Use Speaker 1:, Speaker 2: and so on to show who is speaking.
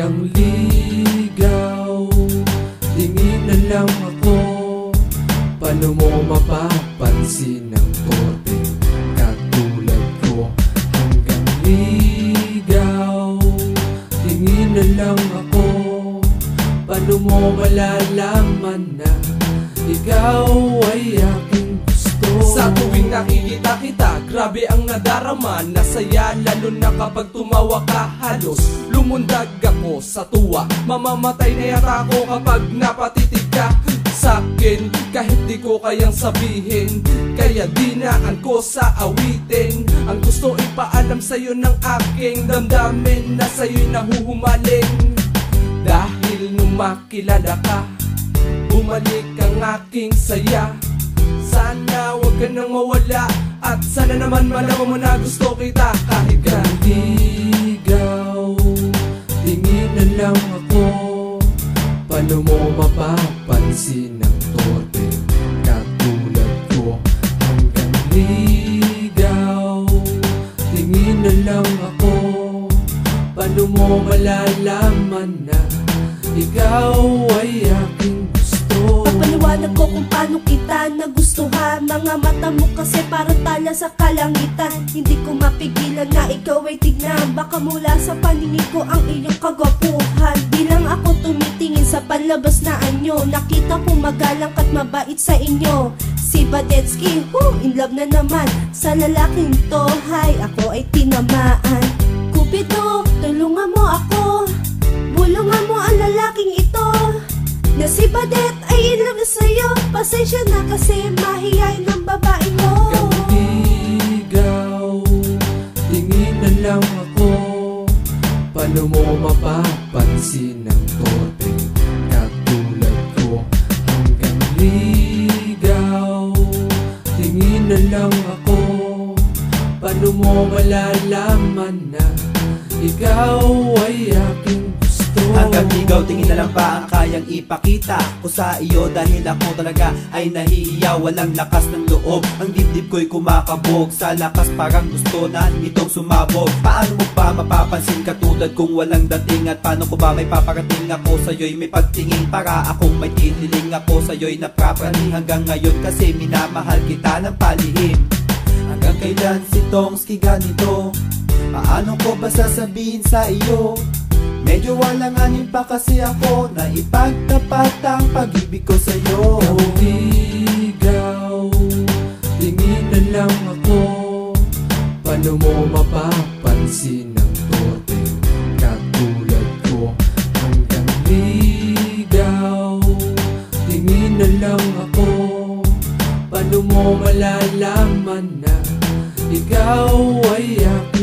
Speaker 1: hanggang ligaw. Tingin na lang ako, paano mo mapapansin ang torpe katulad ko? Hanggang ligaw, tingin na lang ako, paano mo malalaman na ikaw ay aking gusto? Sa tuwing nakikita kita, grabe ang nadarama. Nasaya lalo na kapag tumawa ka, halos lumundag ako sa tuwa. Mamamatay na yata ako kapag napatitig ka sa'kin, kahit di ko kayang sabihin, kaya dinaan ko sa awitin. Ang gusto ipaalam sa'yo ng aking damdamin, na sa'yo'y nahuhumaling. Dahil nung makilala ka, bumalik ang aking saya. Sana wag ka nang mawala, at sana naman malaman mo na gusto kita. Kahit ligaw, tingin na lang ako, paano mo mapapansin ang torpe katulad ko? Hanggang ligaw, tingin na lang ako, paano mo malalaman na ikaw ay aking gusto?
Speaker 2: Papaliwanag ko kung paano kita nagustuhan. Mga mata mo kasi parang tala sa kalangitan. Hindi ko mapigilan na ikaw ay tignan. Baka mula sa paningin ko ang iyong kagwapuhan. Di lang ako tumitingin sa panlabas na anyo, nakita ko magalang at mabait sa inyo. Si Badetsky, in love na naman sa lalaking to. Hay, ako ay tinamaan. Cupido, tulungan mo ako, bulungan mo ang lalaking ito, na si Badet ay in love na sa'yo. Pasensya na kasi mahihayin ng babae mo.
Speaker 1: Hanggang ligaw, tingin na lang ako, paano mo mapapansin ang torpe katulad ko? Hanggang ligaw, tingin na lang ako, paano mo malalaman na ikaw ay aking gusto?
Speaker 3: Hanggang ligaw, tingin na lang ba ang kayang ipakita ko sa iyo? Dahil ako talaga ay nahihiya, walang lakas ng loob. Ang dibdib ko'y kumakabog sa lakas, parang gusto na itong sumabog. Paano mo ba mapapansin katulad kung walang dating? At paano ko ba may paparating ako sa'yo'y may pagtingin? Para akong may tiniling ako sa'yo'y naprapani. Hanggang ngayon kasi minamahal kita ng palihim. Hanggang kailan si Tomsky ganito? Paano ko ba sasabihin sa iyo? Medyo walanganin pa kasi ako na ipagtapat ang pag-ibig ko sa'yo.
Speaker 1: Hanggang ligaw, tingin na lang ako, paano mo mapapansin ang torpe katulad ko? Hanggang ligaw, tingin na lang ako, paano mo malalaman na ikaw ay aking